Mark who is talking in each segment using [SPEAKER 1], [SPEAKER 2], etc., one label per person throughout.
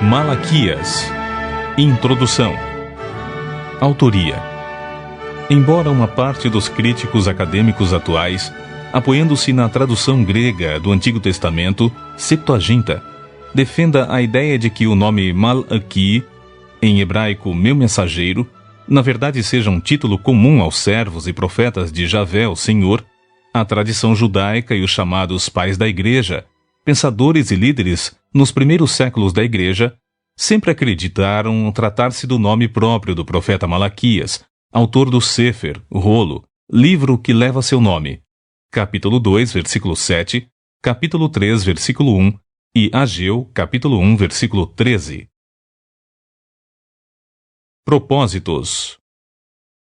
[SPEAKER 1] Malaquias. Introdução. Autoria. Embora uma parte dos críticos acadêmicos atuais, apoiando-se na tradução grega do Antigo Testamento, Septuaginta, defenda a ideia de que o nome Malaki, em hebraico meu mensageiro, na verdade seja um título comum aos servos e profetas de Javé, o Senhor, a tradição judaica e os chamados pais da Igreja, pensadores e líderes nos primeiros séculos da Igreja, sempre acreditaram tratar-se do nome próprio do profeta Malaquias, autor do Sefer, Rolo, livro que leva seu nome, capítulo 2, versículo 7, capítulo 3, versículo 1 e Ageu, capítulo 1, versículo 13. Propósitos.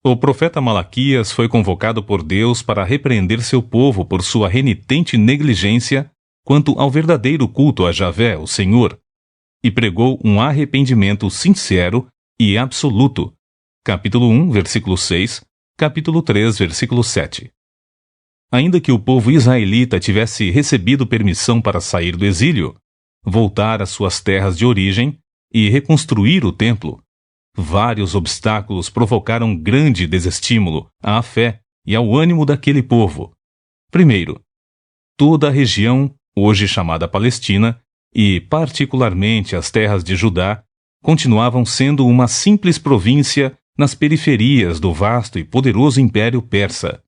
[SPEAKER 1] O profeta Malaquias foi convocado por Deus para repreender seu povo por sua renitente negligência quanto ao verdadeiro culto a Javé, o Senhor, e pregou um arrependimento sincero e absoluto. Capítulo 1, versículo 6, capítulo 3, versículo 7. Ainda que o povo israelita tivesse recebido permissão para sair do exílio, voltar às suas terras de origem e reconstruir o templo, vários obstáculos provocaram grande desestímulo à fé e ao ânimo daquele povo. Primeiro, toda a região, hoje chamada Palestina, e particularmente as terras de Judá, continuavam sendo uma simples província nas periferias do vasto e poderoso Império Persa.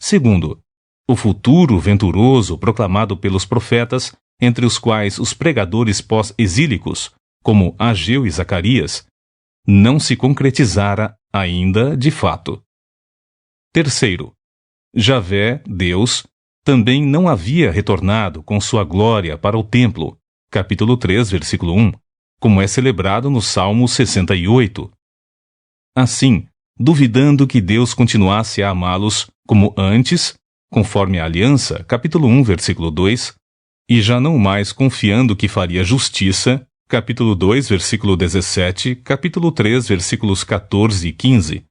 [SPEAKER 1] Segundo, o futuro venturoso proclamado pelos profetas, entre os quais os pregadores pós-exílicos, como Ageu e Zacarias, não se concretizara ainda de fato. Terceiro, Javé, Deus, também não havia retornado com sua glória para o templo, capítulo 3, versículo 1, como é celebrado no Salmo 68. Assim, duvidando que Deus continuasse a amá-los como antes, conforme a aliança, capítulo 1, versículo 2, e já não mais confiando que faria justiça, capítulo 2, versículo 17, capítulo 3, versículos 14 e 15,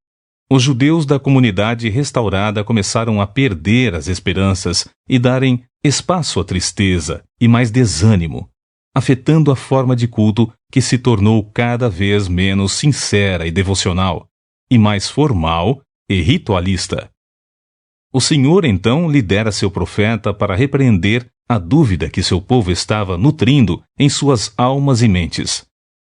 [SPEAKER 1] os judeus da comunidade restaurada começaram a perder as esperanças e darem espaço à tristeza e mais desânimo, afetando a forma de culto que se tornou cada vez menos sincera e devocional, e mais formal e ritualista. O Senhor então lidera seu profeta para repreender a dúvida que seu povo estava nutrindo em suas almas e mentes.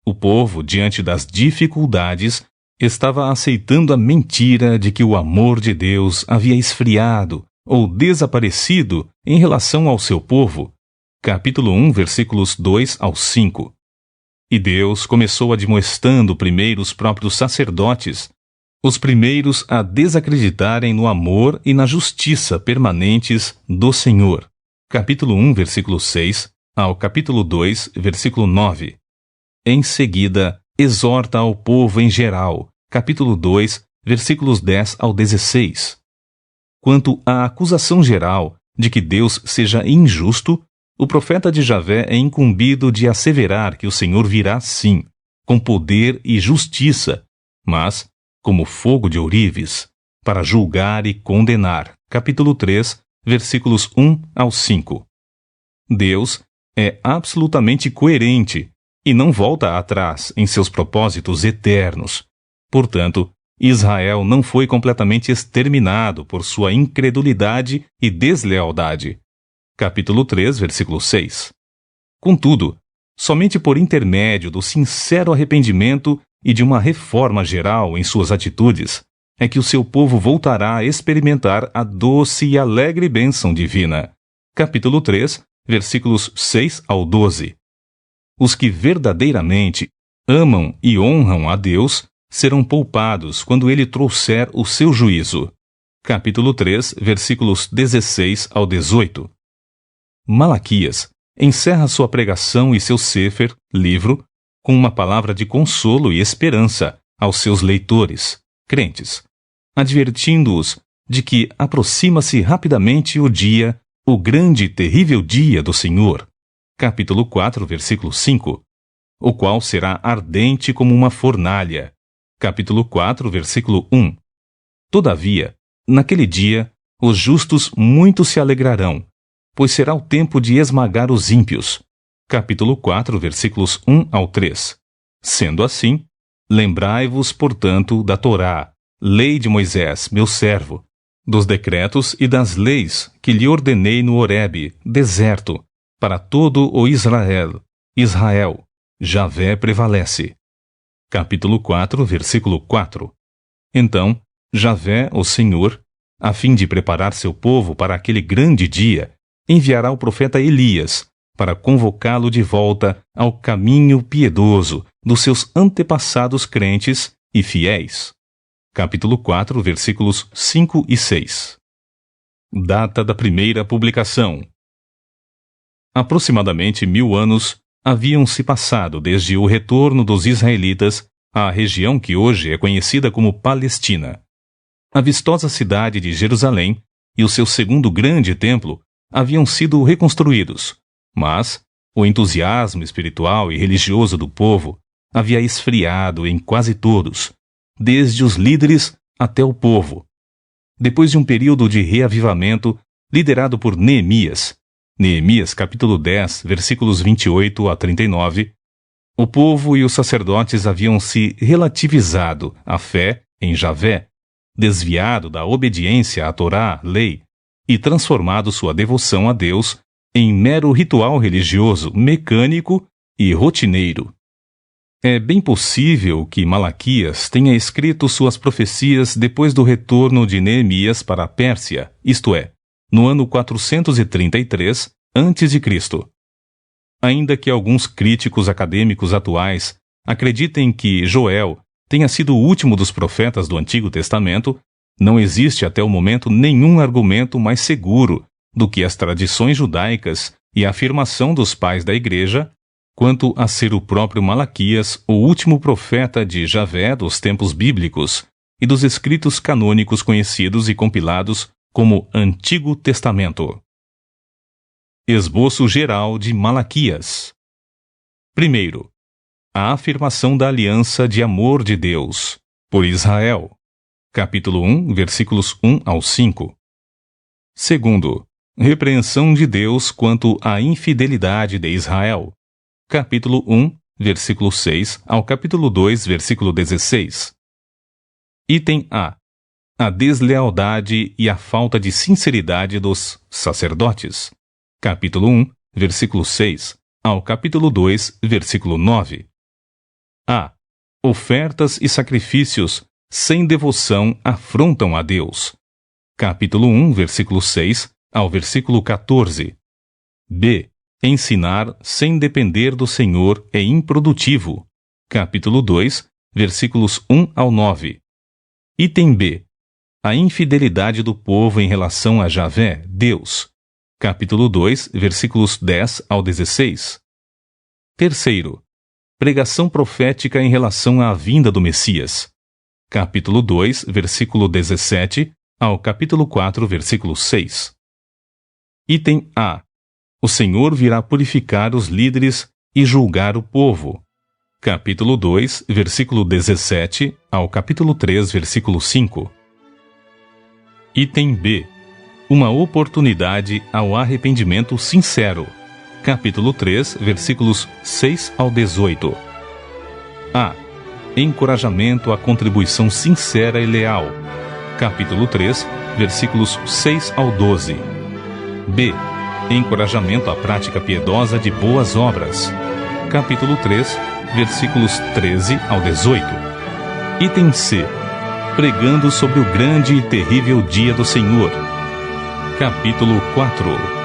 [SPEAKER 1] O povo, diante das dificuldades, estava aceitando a mentira de que o amor de Deus havia esfriado ou desaparecido em relação ao seu povo. Capítulo 1, versículos 2 ao 5. E Deus começou admoestando primeiro os próprios sacerdotes, os primeiros a desacreditarem no amor e na justiça permanentes do Senhor. Capítulo 1, versículo 6 ao capítulo 2, versículo 9. Em seguida, exorta ao povo em geral, capítulo 2, versículos 10 ao 16. Quanto à acusação geral de que Deus seja injusto, o profeta de Javé é incumbido de asseverar que o Senhor virá sim, com poder e justiça, mas como fogo de ourives, para julgar e condenar. Capítulo 3, versículos 1 ao 5. Deus é absolutamente coerente e não volta atrás em seus propósitos eternos. Portanto, Israel não foi completamente exterminado por sua incredulidade e deslealdade. Capítulo 3, versículo 6. Contudo, somente por intermédio do sincero arrependimento e de uma reforma geral em suas atitudes, é que o seu povo voltará a experimentar a doce e alegre bênção divina. Capítulo 3, versículos 6 ao 12. Os que verdadeiramente amam e honram a Deus serão poupados quando ele trouxer o seu juízo. Capítulo 3, versículos 16 ao 18. Malaquias encerra sua pregação e seu Sefer, livro, com uma palavra de consolo e esperança aos seus leitores, crentes, advertindo-os de que aproxima-se rapidamente o grande e terrível dia do Senhor. Capítulo 4, versículo 5, o qual será ardente como uma fornalha. Capítulo 4, versículo 1. Todavia, naquele dia, os justos muito se alegrarão, pois será o tempo de esmagar os ímpios. capítulo 4, versículos 1 ao 3. Sendo assim, lembrai-vos, portanto, da Torá, lei de Moisés, meu servo, dos decretos e das leis que lhe ordenei no Horebe, deserto, para todo o Israel. Israel, Javé prevalece. Capítulo 4, versículo 4. Então, Javé, o Senhor, a fim de preparar seu povo para aquele grande dia, enviará o profeta Elias, para convocá-lo de volta ao caminho piedoso dos seus antepassados crentes e fiéis. Capítulo 4, versículos 5 e 6. Data da primeira publicação. Aproximadamente 1000 anos haviam se passado desde o retorno dos israelitas à região que hoje é conhecida como Palestina. A vistosa cidade de Jerusalém e o seu segundo grande templo haviam sido reconstruídos, mas o entusiasmo espiritual e religioso do povo havia esfriado em quase todos, desde os líderes até o povo. Depois de um período de reavivamento liderado por Neemias, capítulo 10, versículos 28 a 39, o povo e os sacerdotes haviam se relativizado à fé em Javé, desviado da obediência à Torá, lei, e transformado sua devoção a Deus em mero ritual religioso, mecânico e rotineiro. É bem possível que Malaquias tenha escrito suas profecias depois do retorno de Neemias para a Pérsia, isto é, no ano 433 a.C. Ainda que alguns críticos acadêmicos atuais acreditem que Joel tenha sido o último dos profetas do Antigo Testamento, não existe até o momento nenhum argumento mais seguro do que as tradições judaicas e a afirmação dos pais da Igreja quanto a ser o próprio Malaquias o último profeta de Javé dos tempos bíblicos e dos escritos canônicos conhecidos e compilados como Antigo Testamento. Esboço geral de Malaquias. Primeiro, a afirmação da aliança de amor de Deus por Israel. Capítulo 1, versículos 1 ao 5. Segundo, repreensão de Deus quanto à infidelidade de Israel. Capítulo 1, versículo 6 ao capítulo 2, versículo 16. Item A. A deslealdade e a falta de sinceridade dos sacerdotes. Capítulo 1, versículo 6 ao capítulo 2, versículo 9. A. Ofertas e sacrifícios sem devoção afrontam a Deus. Capítulo 1, versículo 6 ao versículo 14. B. Ensinar sem depender do Senhor é improdutivo. Capítulo 2, versículos 1 ao 9. Item B. A infidelidade do povo em relação a Javé, Deus. Capítulo 2, versículos 10 ao 16. Terceiro. Pregação profética em relação à vinda do Messias. Capítulo 2, versículo 17 ao capítulo 4, versículo 6. Item A. O Senhor virá purificar os líderes e julgar o povo. Capítulo 2, versículo 17 ao capítulo 3, versículo 5. Item B. Uma oportunidade ao arrependimento sincero. Capítulo 3, versículos 6 ao 18. A. Encorajamento à contribuição sincera e leal. Capítulo 3, versículos 6 ao 12. B. Encorajamento à prática piedosa de boas obras. Capítulo 3, versículos 13 ao 18. Item C. Pregando sobre o grande e terrível dia do Senhor. Capítulo 4.